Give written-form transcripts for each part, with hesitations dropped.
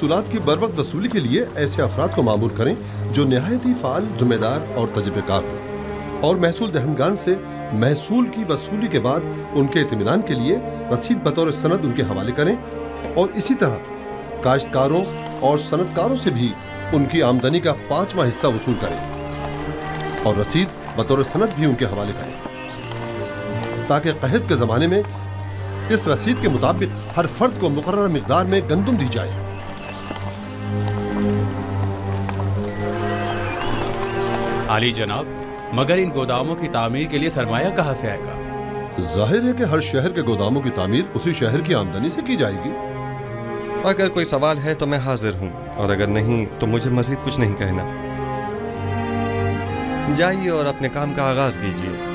महसूलात की बरवक्त वसूली के लिए ऐसे अफराद को मामूर करें जो निहायत ही फाल, जिम्मेदार और तजुर्बेकार हो, और महसूल दहनगान से महसूल की वसूली के बाद उनके इत्मीनान के लिए रसीद बतौर सनद उनके हवाले करें, और इसी तरह काश्तकारों और सनतकारों से भी उनकी आमदनी का 5वां हिस्सा वसूल करें और रसीद बतौर सनद भी उनके हवाले करें, ताकि क़हत के ज़माने में इस रसीद के मुताबिक हर फर्द को मुकर्रर मिक़दार में गंदुम दी जाए। आली जनाब, मगर इन गोदामों की तामीर के लिए सरमाया कहाँ से आएगा? जाहिर है कि हर शहर के गोदामों की तामीर उसी शहर की आमदनी से की जाएगी। अगर कोई सवाल है तो मैं हाजिर हूँ, और अगर नहीं तो मुझे मजीद कुछ नहीं कहना। जाइए और अपने काम का आगाज कीजिए।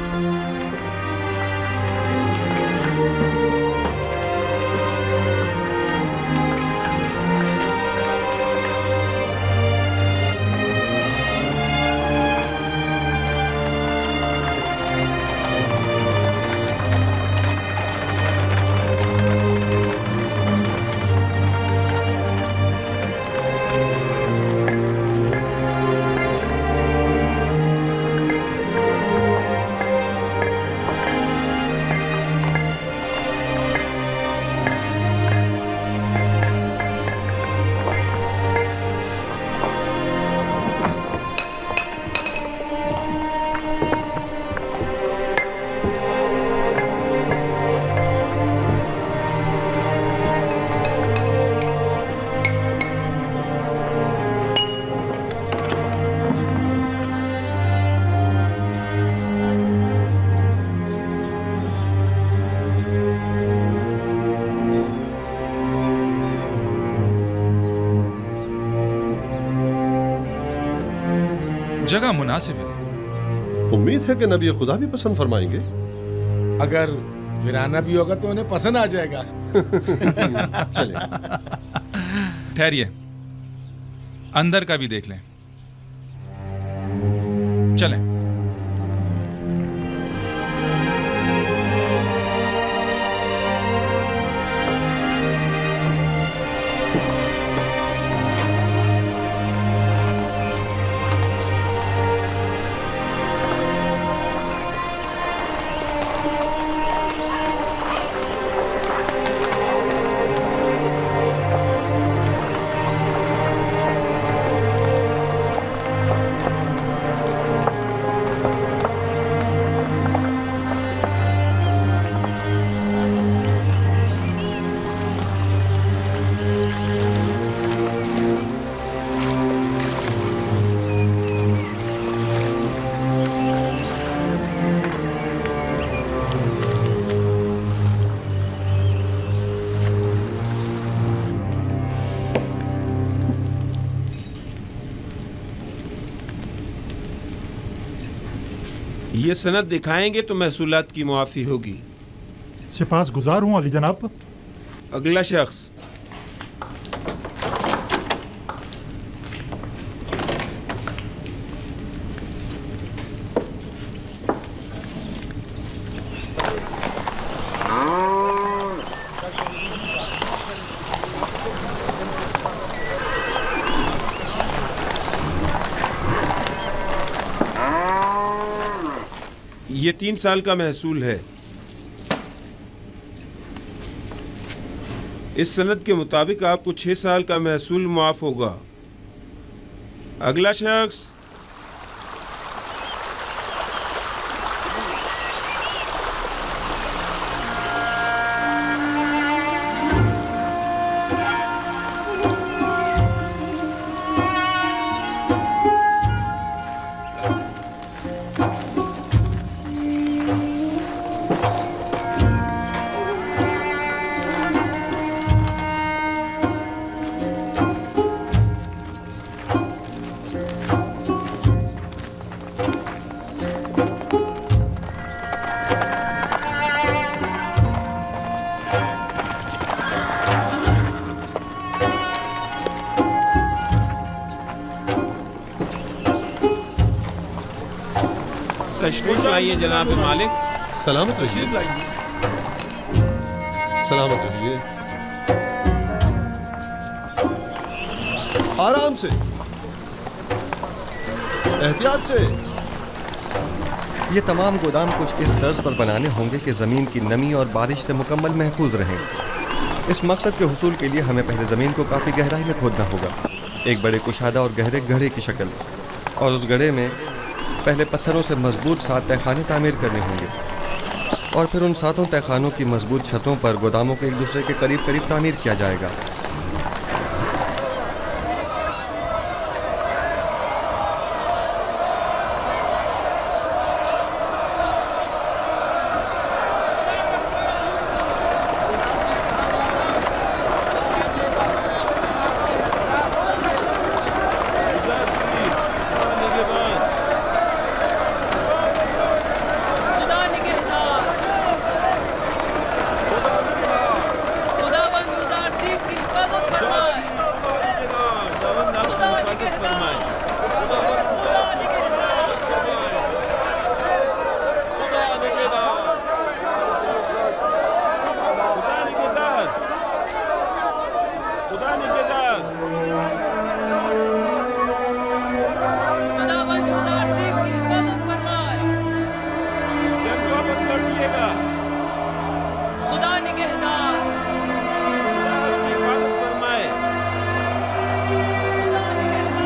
जगह मुनासिब है। उम्मीद है कि नबी खुदा भी पसंद फरमाएंगे। अगर वीराना भी होगा तो उन्हें पसंद आ जाएगा। चले। ठहरिए, अंदर का भी देख लें। चलें। ये सनद दिखाएंगे तो महसूलात की मुआफ़ी होगी। सिपास गुजार हूँ अली जनाब। अगला शख्स। ये 3 साल का महसूल है। इस सनद के मुताबिक आपको 6 साल का महसूल मुआफ होगा। अगला शख्स। तशरीफ लाइए जनाब मालिक। सलामत रहिए। सलामत रहिए। आराम से, एहतियात से। ये तमाम गोदाम कुछ इस तर्ज पर बनाने होंगे कि ज़मीन की नमी और बारिश से मुकम्मल महफूज रहें। इस मकसद के हुसूल के लिए हमें पहले ज़मीन को काफ़ी गहराई में खोदना होगा, एक बड़े कुशादा और गहरे गढ़े की शक्ल, और उस गढ़े में पहले पत्थरों से मजबूत 7 तहखाने तामीर करने होंगे और फिर उन 7 तहखानों की मजबूत छतों पर गोदामों को एक दूसरे के करीब करीब तामीर किया जाएगा।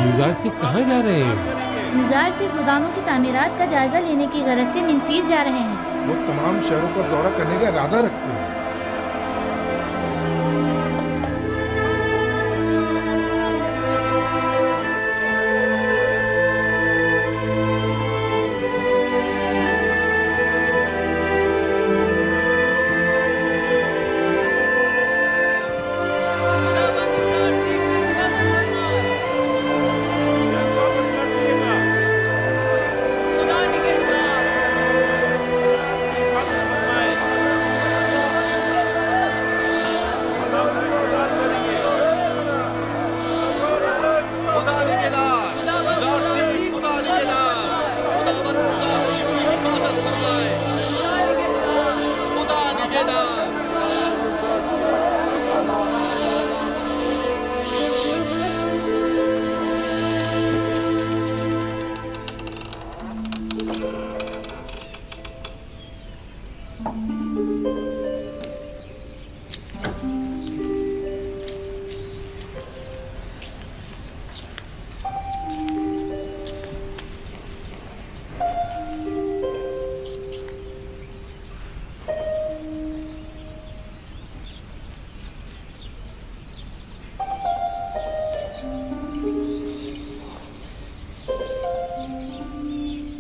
युज़ारसिफ कहाँ जा रहे हैं? युज़ारसिफ गोदामों की तामीरात का जायजा लेने की गरज से मिनफीस जा रहे हैं। वो तमाम शहरों का दौरा करने का इरादा रखते हैं।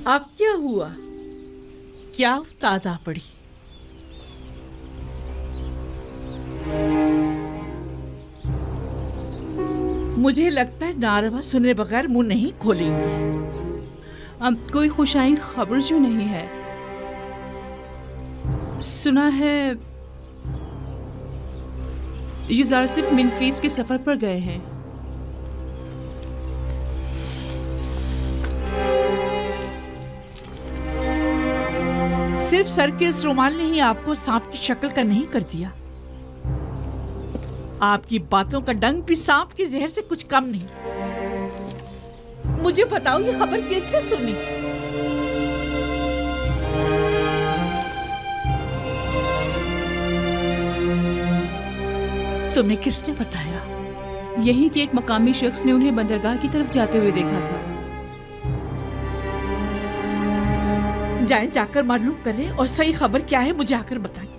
अब क्या हुआ? क्या उफ्तादा पड़ी? मुझे लगता है नारवा सुने बगैर मुंह नहीं खोलेंगे। अब कोई खुशाइन खबर जो नहीं है। सुना है युज़ारसिफ मिनफीस के सफर पर गए हैं। सिर्फ सर के इस रुमाल ने ही आपको सांप की शक्ल का नहीं कर दिया। आपकी बातों का डंक भी सांप के जहर से कुछ कम नहीं। मुझे बताओ ये खबर कैसे सुनी? तुम्हें किसने बताया? यही कि एक मकामी शख्स ने उन्हें बंदरगाह की तरफ जाते हुए देखा था। जाए जाकर मालूम करें और सही खबर क्या है मुझे आकर बताएं।